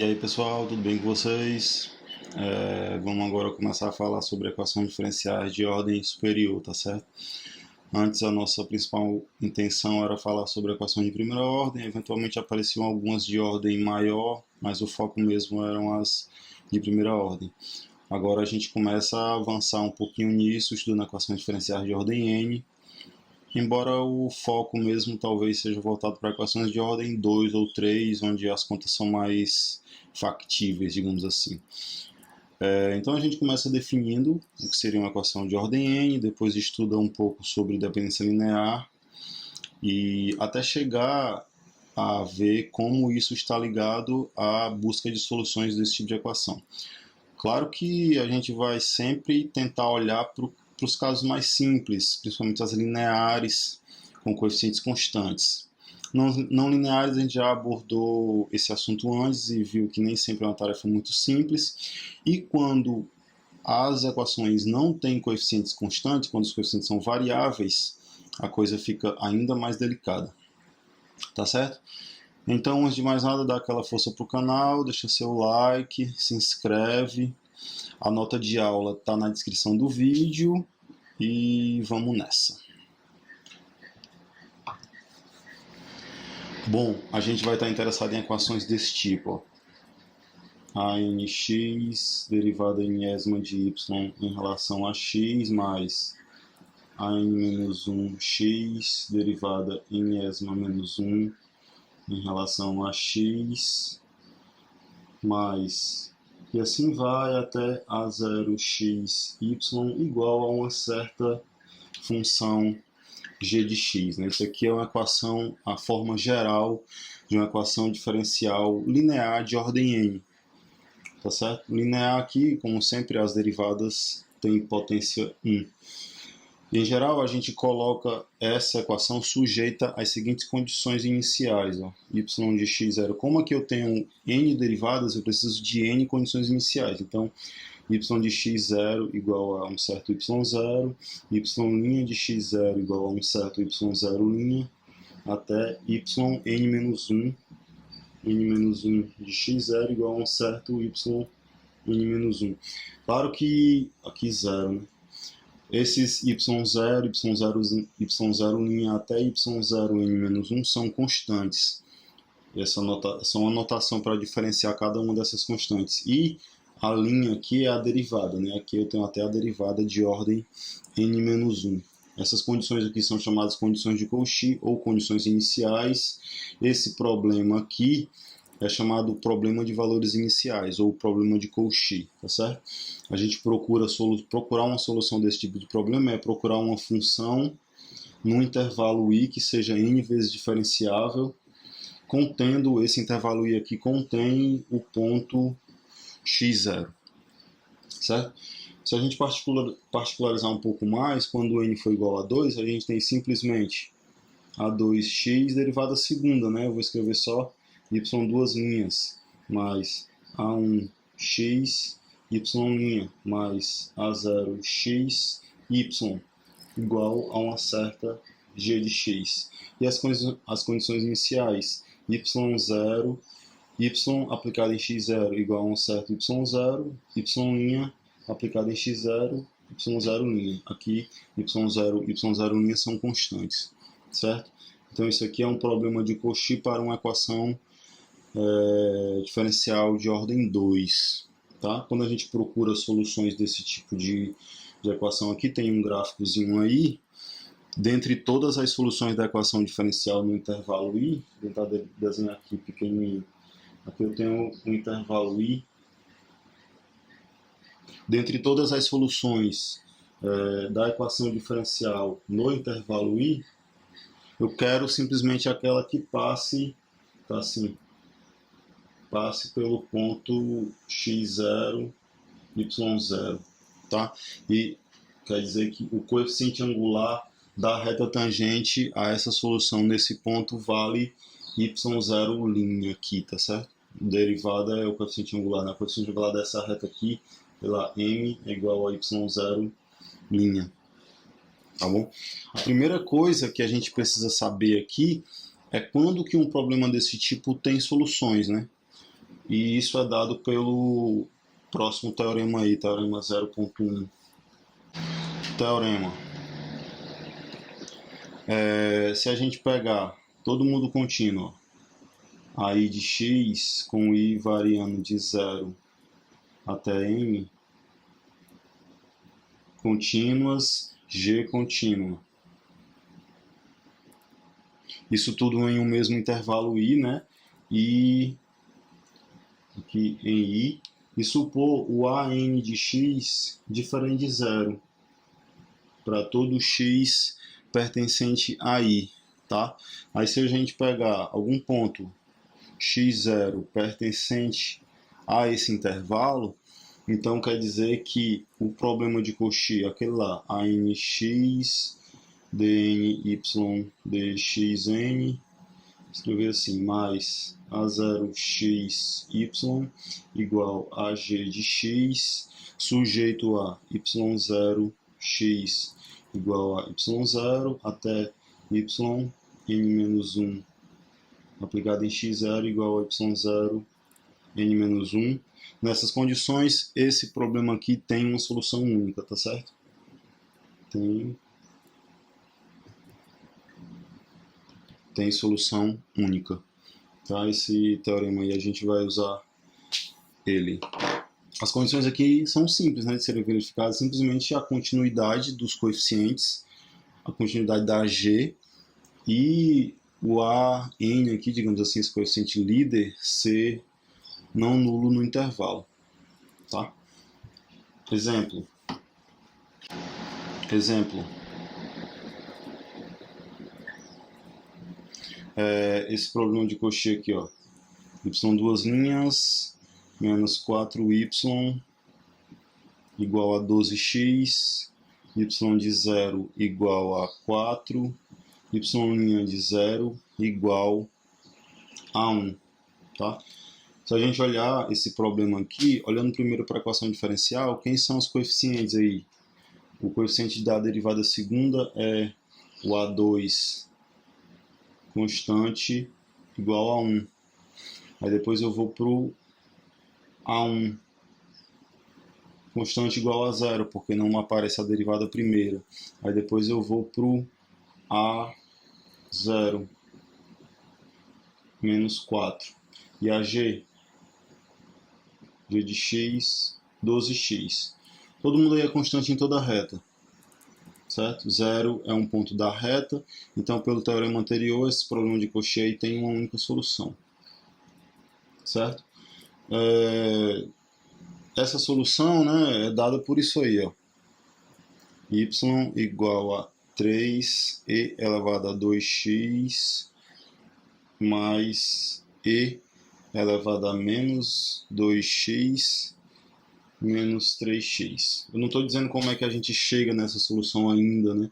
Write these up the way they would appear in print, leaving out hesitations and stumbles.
E aí pessoal, tudo bem com vocês? Vamos agora começar a falar sobre equações diferenciais de ordem superior, tá certo? Antes a nossa principal intenção era falar sobre equações de primeira ordem, eventualmente apareciam algumas de ordem maior, mas o foco mesmo eram as de primeira ordem. Agora a gente começa a avançar um pouquinho nisso, estudando equações diferenciais de ordem n, embora o foco mesmo talvez seja voltado para equações de ordem 2 ou 3, onde as contas são mais factíveis, digamos assim. Então a gente começa definindo o que seria uma equação de ordem n, depois estuda um pouco sobre dependência linear e até chegar a ver como isso está ligado à busca de soluções desse tipo de equação. Claro que a gente vai sempre tentar olhar para os casos mais simples, principalmente as lineares com coeficientes constantes. Não lineares, a gente já abordou esse assunto antes e viu que nem sempre é uma tarefa muito simples. E quando as equações não têm coeficientes constantes, quando os coeficientes são variáveis, a coisa fica ainda mais delicada. Tá certo? Então, antes de mais nada, dá aquela força pro canal, deixa seu like, se inscreve. A nota de aula está na descrição do vídeo e vamos nessa. Bom, a gente vai estar interessado em equações desse tipo. ANX derivada enésima de y em relação a x mais AN-1x derivada enésima menos 1 em relação a x mais, e assim vai até A0xy igual a uma certa função g de x. Né? Isso aqui é uma equação, a forma geral de uma equação diferencial linear de ordem n. Tá certo? Linear aqui, como sempre, as derivadas têm potência 1. Em geral, a gente coloca essa equação sujeita às seguintes condições iniciais. Ó. Y de x0. Como aqui eu tenho n derivadas, eu preciso de n condições iniciais. Então, y de x0 igual a um certo y0, y' de x0 igual a um certo y0', até yn-1, n-1 de x0 igual a um certo yn-1. Claro que aqui 0, né? Esses y0, y0' até y0n-1 são constantes. Essa são uma notação para diferenciar cada uma dessas constantes. E a linha aqui é a derivada, né? Aqui eu tenho até a derivada de ordem n-1. Essas condições aqui são chamadas condições de Cauchy ou condições iniciais. Esse problema aqui é chamado problema de valores iniciais ou problema de Cauchy, tá certo? A gente procurar uma solução desse tipo de problema é procurar uma função no intervalo i que seja n vezes diferenciável, contendo esse intervalo i aqui contém o ponto x0, certo? Se a gente particularizar um pouco mais, quando n for igual a 2, a gente tem simplesmente a2x derivada segunda, né? Eu vou escrever só y duas linhas mais a1x y' mais a0x y igual a uma certa g de x. E as condições iniciais, y0, y aplicado em x0 igual a um certo y0, y' aplicado em x0, y0'. Aqui y0 e y0' são constantes, certo? Então isso aqui é um problema de Cauchy para uma equação diferencial de ordem 2. Tá? Quando a gente procura soluções desse tipo de equação aqui, tem um gráficozinho aí. Dentre todas as soluções da equação diferencial no intervalo i, vou tentar desenhar aqui pequenininho. Aqui eu tenho o intervalo i. Dentre todas as soluções da equação diferencial no intervalo i, eu quero simplesmente aquela que passe, tá assim, passe pelo ponto x0, y0, tá? E quer dizer que o coeficiente angular da reta tangente a essa solução nesse ponto vale y0' aqui, tá certo? Derivada é o coeficiente angular, né? O coeficiente angular dessa reta aqui pela m é igual a y0'. Tá bom? A primeira coisa que a gente precisa saber aqui é quando que um problema desse tipo tem soluções, né? E isso é dado pelo próximo teorema aí, teorema 0.1. Teorema. Se a gente pegar todo mundo contínuo, aí de x com i variando de 0 até n, contínuas, g contínua. Isso tudo em um mesmo intervalo i, né? E aqui em i, e supor o an de x diferente de 0 para todo x pertencente a i, tá? Aí se a gente pegar algum ponto x0 pertencente a esse intervalo, então quer dizer que o problema de Cauchy, aquele lá, anx dny dxn, escrever assim, mais a0xy igual a g de x, sujeito a y0x igual a y0 até yn-1 aplicado em x0 igual a y0 n-1. Nessas condições, esse problema aqui tem uma solução única, tá certo? Tem solução única. Tá? Esse teorema aí a gente vai usar ele. As condições aqui são simples, né, de serem verificadas, simplesmente a continuidade dos coeficientes, a continuidade da G e o AN aqui, digamos assim, esse coeficiente líder, ser não nulo no intervalo. Tá? Exemplo. Esse problema de Cauchy aqui, ó. Y duas linhas, menos 4y igual a 12x, y de 0 igual a 4, y' de 0 igual a 1. Tá? Se a gente olhar esse problema aqui, olhando primeiro para a equação diferencial, quem são os coeficientes aí? O coeficiente da derivada segunda é o A2 constante igual a 1. Aí depois eu vou para o A1 constante igual a 0, porque não aparece a derivada primeira. Aí depois eu vou para o A0 menos 4. E a G? G de x, 12x. Todo mundo aí é constante em toda a reta. Certo? 0 é um ponto da reta. Então, pelo teorema anterior, esse problema de Cauchy tem uma única solução. Certo? Essa solução, né, é dada por isso aí, ó. Y igual a 3e elevado a 2x mais e elevado a menos 2x menos 3x. Eu não estou dizendo como é que a gente chega nessa solução ainda, né?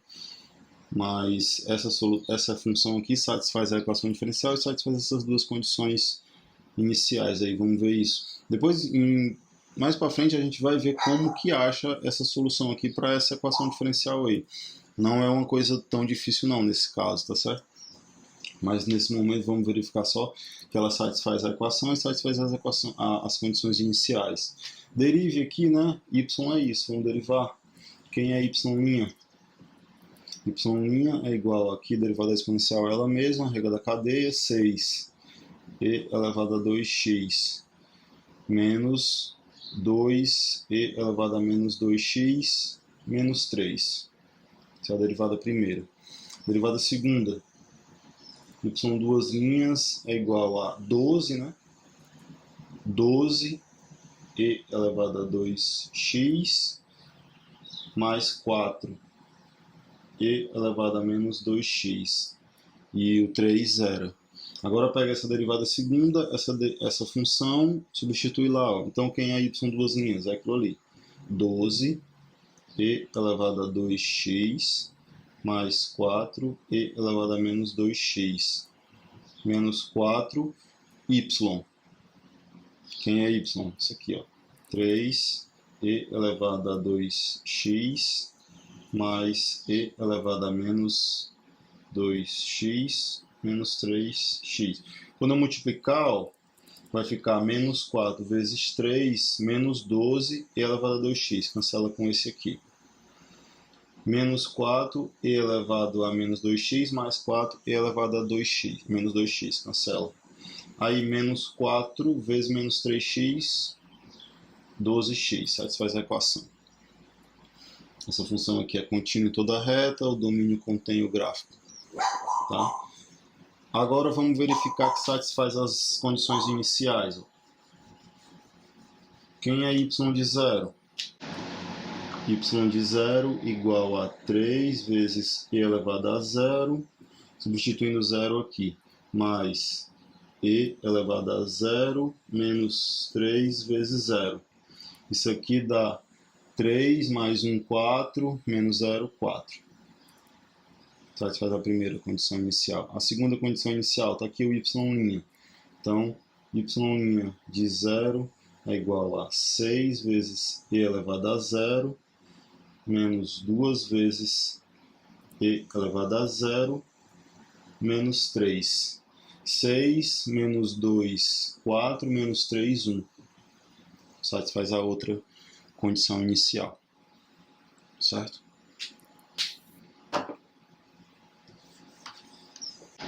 Mas essa função aqui satisfaz a equação diferencial e satisfaz essas duas condições iniciais. Aí vamos ver isso. Depois, mais para frente, a gente vai ver como que acha essa solução aqui para essa equação diferencial aí. Não é uma coisa tão difícil não nesse caso, tá certo? Mas nesse momento vamos verificar só que ela satisfaz a equação e satisfaz as condições iniciais. Derive aqui, né? Y é isso, vamos derivar. Quem é y'? Y' é igual aqui, derivada exponencial ela mesma, regra da cadeia, 6e elevado a 2x menos 2e elevado a menos 2x menos 3. Essa é a derivada primeira. Derivada segunda. Y duas linhas é igual a 12, né? 12e elevado a 2x mais 4e elevado a menos 2x. E o 3 zero. Agora pega essa derivada segunda, essa função, substitui lá. Ó. Então quem é y duas linhas? É aquilo ali. 12e elevado a 2x mais 4e elevado a menos 2x menos 4y. Quem é y? Isso aqui, ó. 3e elevado a 2x mais e elevado a menos 2x menos 3x. Quando eu multiplicar, ó, vai ficar menos 4 vezes 3, menos 12 e elevado a 2x. Cancela com esse aqui. Menos 4 e elevado a menos 2x, mais 4 e elevado a 2x, menos 2x, cancela. Aí, menos 4 vezes menos 3x, 12x, satisfaz a equação. Essa função aqui é contínua em toda a reta, o domínio contém o gráfico. Tá? Agora vamos verificar que satisfaz as condições iniciais. Quem é y de 0? Y de 0 igual a 3 vezes e elevado a 0, substituindo 0 aqui, mais e elevado a 0 menos 3 vezes 0. Isso aqui dá 3 mais 1, 4, menos 0, 4. Satisfaz a primeira condição inicial. A segunda condição inicial, está aqui o y'. Então, y' de 0 é igual a 6 vezes e elevado a 0, menos 2 vezes e elevado a 0, menos 3. 6 menos 2, 4, menos 3, 1. Satisfaz a outra condição inicial. Certo?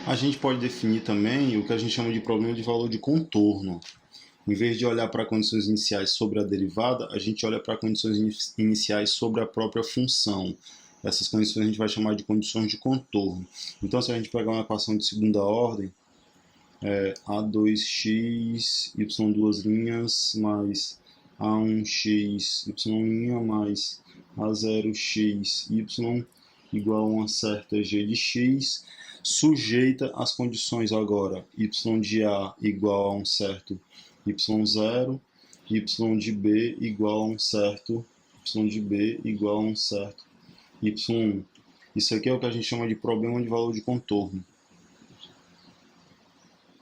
A gente pode definir também o que a gente chama de problema de valor de contorno. Em vez de olhar para condições iniciais sobre a derivada, a gente olha para condições iniciais sobre a própria função. Essas condições a gente vai chamar de condições de contorno. Então, se a gente pegar uma equação de segunda ordem, A2x, y2' mais A1x, y' mais A0x, y igual a uma certa g de x, sujeita às condições agora, y de A igual a um certo y0, y de B igual a um certo, y de B igual a um certo y1. Isso aqui é o que a gente chama de problema de valor de contorno.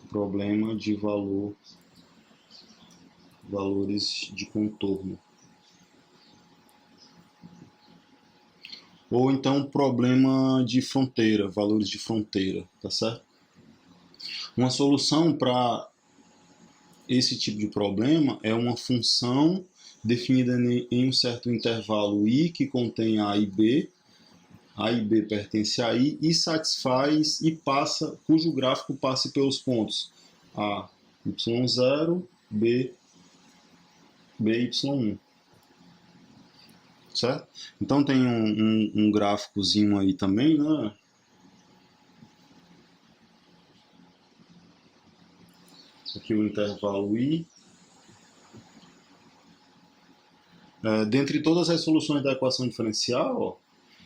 Problema de valores de contorno. Ou então problema de fronteira, valores de fronteira, tá certo? Uma solução para esse tipo de problema é uma função definida em um certo intervalo i que contém a e b pertence a i e satisfaz e passa, cujo gráfico passe pelos pontos a, y0, b, y1. Certo? Então tem um gráficozinho aí também, né? Aqui o intervalo i. Dentre todas as soluções da equação diferencial, ó,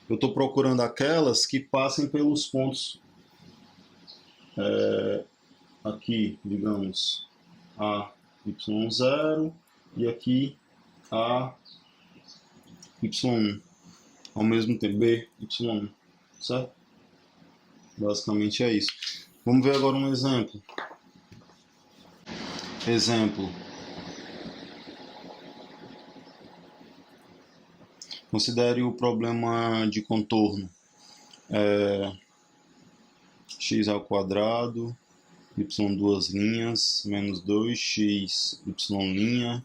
eu estou procurando aquelas que passem pelos pontos aqui, digamos, a y0 e aqui a y1, ao mesmo tempo, b, y1, certo? Basicamente é isso. Vamos ver agora um exemplo. Considere o problema de contorno. X ao quadrado, y duas linhas, menos 2x, y',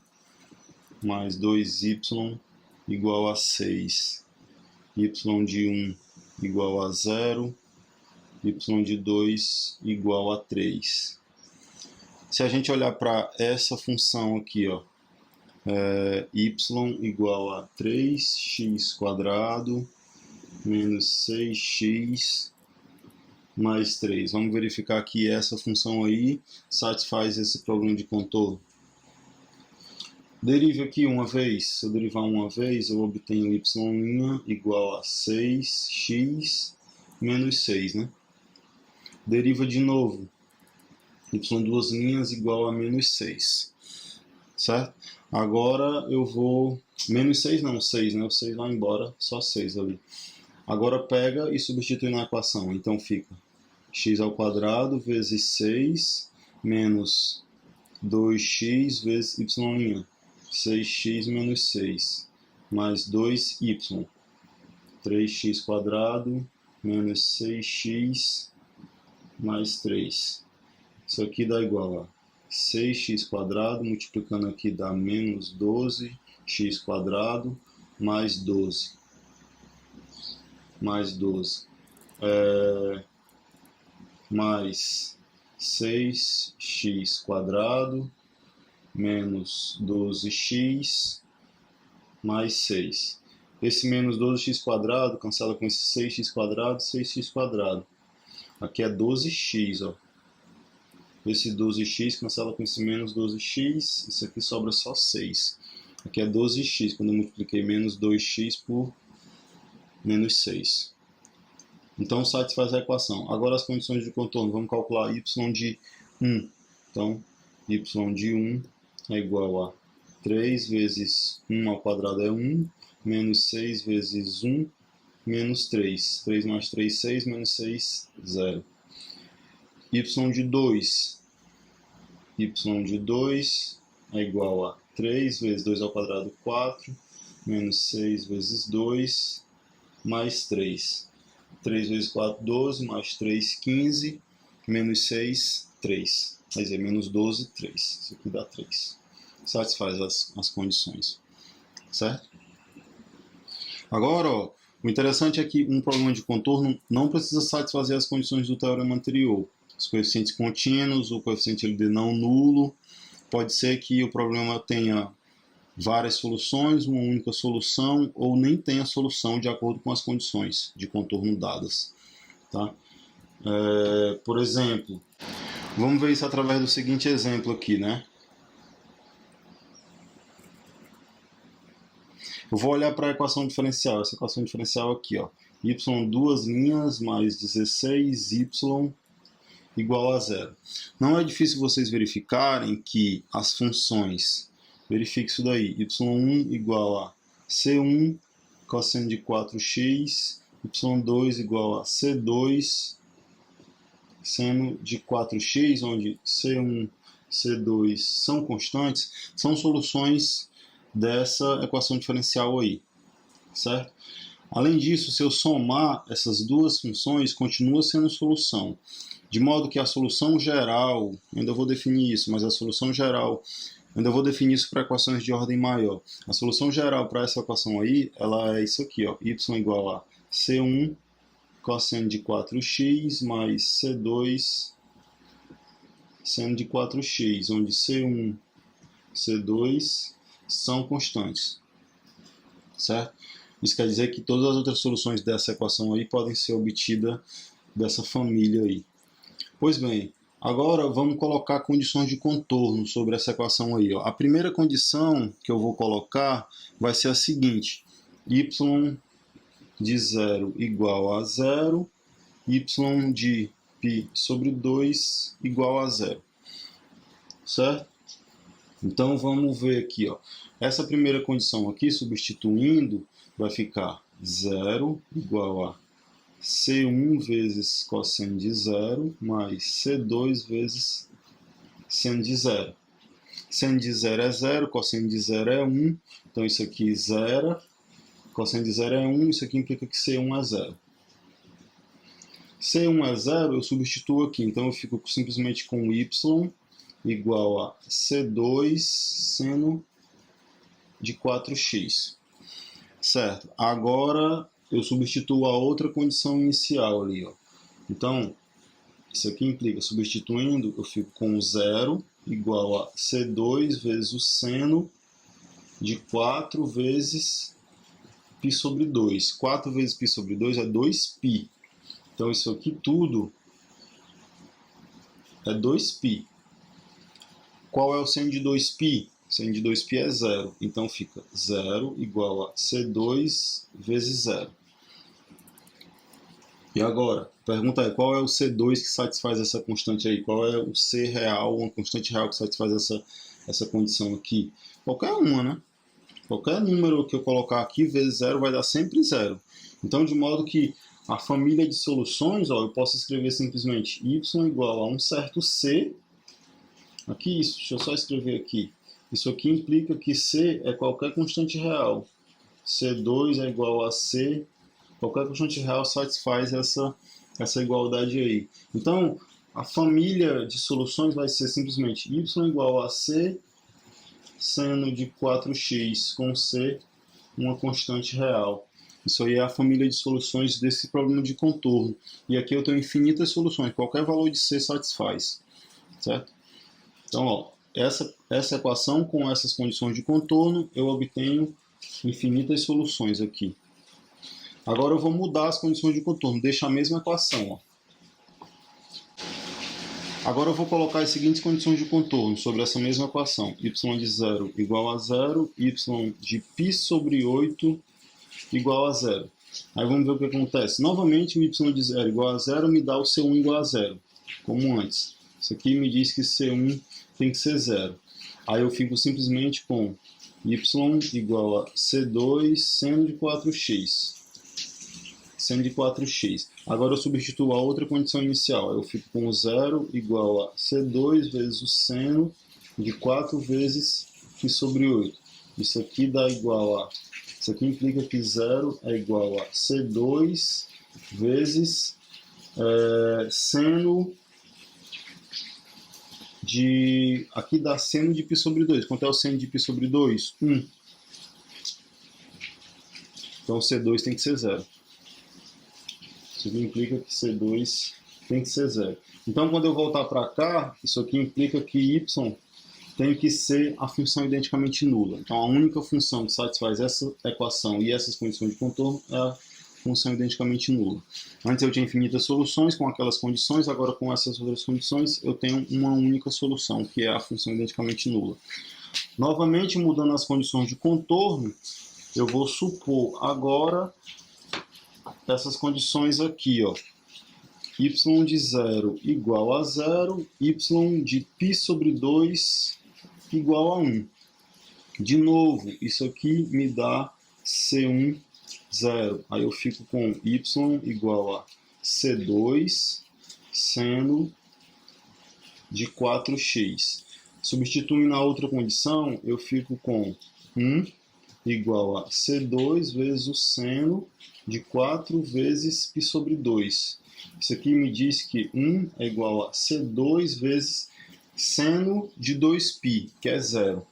mais 2y igual a 6. Y de 1 igual a 0. Y de 2 igual a 3. Se a gente olhar para essa função aqui, ó, y igual a 3x quadrado menos 6x mais 3. Vamos verificar que essa função aí satisfaz esse problema de contorno. Derive aqui uma vez. Se eu derivar uma vez, eu obtenho y' igual a 6x menos 6, né? Deriva de novo. Y duas linhas igual a menos 6. Certo? Agora eu vou... Menos 6 não, 6, né? O 6 vai embora, só 6 ali. Agora pega e substitui na equação. Então fica x ao quadrado vezes 6 menos 2x vezes y'. 6x menos 6 mais 2y. 3x quadrado menos 6x mais 3. Isso aqui dá igual a 6x², multiplicando aqui dá menos 12x² mais 12. Mais 12. Mais 6x² menos 12x mais 6. Esse menos 12x² cancela com esse 6x², 6x². Aqui é 12x, ó. Esse 12x cancela com esse menos 12x, isso aqui sobra só 6. Aqui é 12x, quando eu multipliquei menos 2x por menos 6. Então satisfaz a equação. Agora as condições de contorno, vamos calcular y de 1. Então, y de 1 é igual a 3 vezes 1 ao quadrado é 1, menos 6 vezes 1, menos 3. 3 mais 3, 6, menos 6, 0. Y de 2. Y de 2 é igual a 3 vezes 2 ao quadrado, 4, menos 6 vezes 2, mais 3. 3 vezes 4, 12, mais 3, 15, menos 6, 3. Quer dizer, menos 12, 3. Isso aqui dá 3. Satisfaz as condições. Certo? Agora, ó, o interessante é que um problema de contorno não precisa satisfazer as condições do teorema anterior. Os coeficientes contínuos, o coeficiente LD não nulo. Pode ser que o problema tenha várias soluções, uma única solução, ou nem tenha solução de acordo com as condições de contorno dadas. Tá? Por exemplo, vamos ver isso através do seguinte exemplo aqui, né? Eu vou olhar para a equação diferencial, essa equação diferencial aqui, ó. Y duas linhas mais 16y igual a 0. Não é difícil vocês verificarem que as funções, verifique isso daí, y1 igual a c1 cosseno de 4x, y2 igual a c2 seno de 4x, onde c1 c2 são constantes, são soluções dessa equação diferencial aí, certo? Além disso, se eu somar essas duas funções, continua sendo solução. De modo que a solução geral, ainda vou definir isso, mas a solução geral, ainda vou definir isso para equações de ordem maior. A solução geral para essa equação aí, ela é isso aqui, ó, y igual a c1 cosseno de 4x mais c2 seno de 4x, onde c1 c2 são constantes, certo? Isso quer dizer que todas as outras soluções dessa equação aí podem ser obtidas dessa família aí. Pois bem, agora vamos colocar condições de contorno sobre essa equação aí, ó. A primeira condição que eu vou colocar vai ser a seguinte: y de 0 igual a 0, y de π sobre 2 igual a 0, certo? Então vamos ver aqui, ó. Essa primeira condição aqui, substituindo, vai ficar 0 igual a C1 vezes cosseno de 0 mais C2 vezes seno de 0. Seno de 0 é 0, cosseno de 0 é 1, então isso aqui zero, cosseno de 0 é 1, isso aqui implica que C1 é 0. C1 é 0, eu substituo aqui, então eu fico simplesmente com y igual a C2 seno de 4x. Certo, agora eu substituo a outra condição inicial ali, ó. Então, isso aqui implica, substituindo, eu fico com 0 igual a C2 vezes o seno de 4 vezes π sobre 2. 4 vezes π sobre 2 é 2π. Então, isso aqui tudo é 2π. Qual é o seno de 2π? Seno de 2π é 0. Então, fica 0 igual a C2 vezes 0. E agora, pergunta aí, qual é o C2 que satisfaz essa constante aí? Qual é o C real, uma constante real que satisfaz essa condição aqui? Qualquer uma, né? Qualquer número que eu colocar aqui vezes 0 vai dar sempre 0. Então, de modo que a família de soluções, ó, eu posso escrever simplesmente y igual a um certo C. Aqui isso, deixa eu só escrever aqui. Isso aqui implica que C é qualquer constante real. C2 é igual a C. Qualquer constante real satisfaz essa igualdade aí. Então, a família de soluções vai ser simplesmente y igual a c seno de 4x com c uma constante real. Isso aí é a família de soluções desse problema de contorno. E aqui eu tenho infinitas soluções, qualquer valor de c satisfaz, certo? Então, ó, essa equação com essas condições de contorno, eu obtenho infinitas soluções aqui. Agora eu vou mudar as condições de contorno, deixa a mesma equação, ó. Agora eu vou colocar as seguintes condições de contorno sobre essa mesma equação. Y de 0 igual a 0, y de π sobre 8 igual a 0. Aí vamos ver o que acontece. Novamente, o y de 0 igual a 0 me dá o C1 igual a 0, como antes. Isso aqui me diz que C1 tem que ser 0. Aí eu fico simplesmente com y igual a C2 seno de 4x. Seno de 4x. Agora eu substituo a outra condição inicial. Eu fico com 0 igual a C2 vezes o seno de 4 vezes π sobre 8. Isso aqui dá igual a... Isso aqui implica que 0 é igual a C2 vezes seno de... Aqui dá seno de π sobre 2. Quanto é o seno de π sobre 2? 1. Então C2 tem que ser 0. Isso aqui implica que C2 tem que ser 0. Então, quando eu voltar para cá, isso aqui implica que y tem que ser a função identicamente nula. Então, a única função que satisfaz essa equação e essas condições de contorno é a função identicamente nula. Antes eu tinha infinitas soluções com aquelas condições, agora com essas outras condições eu tenho uma única solução, que é a função identicamente nula. Novamente, mudando as condições de contorno, eu vou supor agora essas condições aqui, ó. Y de 0 igual a 0, y de π sobre 2 igual a 1. De novo, isso aqui me dá C1, 0. Aí eu fico com y igual a C2 seno de 4x. Substituindo na outra condição, eu fico com 1 igual a C2 vezes o seno de 4 vezes π sobre 2. Isso aqui me diz que 1 é igual a C2 vezes seno de 2π, que é 0.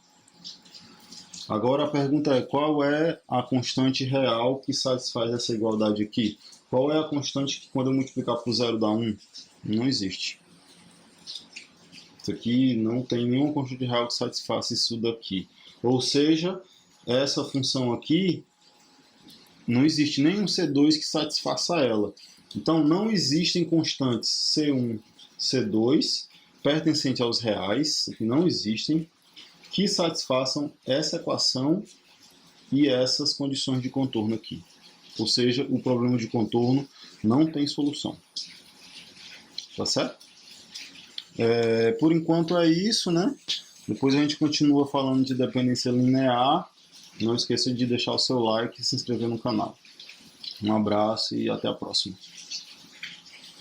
Agora a pergunta é, qual é a constante real que satisfaz essa igualdade aqui? Qual é a constante que quando eu multiplicar por 0 dá 1? Não existe. Isso aqui não tem nenhuma constante real que satisfaça isso daqui. Ou seja, essa função aqui, não existe nenhum C2 que satisfaça ela. Então, não existem constantes C1, C2, pertencentes aos reais, que não existem, que satisfaçam essa equação e essas condições de contorno aqui. Ou seja, o problema de contorno não tem solução. Tá certo? Por enquanto é isso, né? Depois a gente continua falando de dependência linear. Não esqueça de deixar o seu like e se inscrever no canal. Um abraço e até a próxima.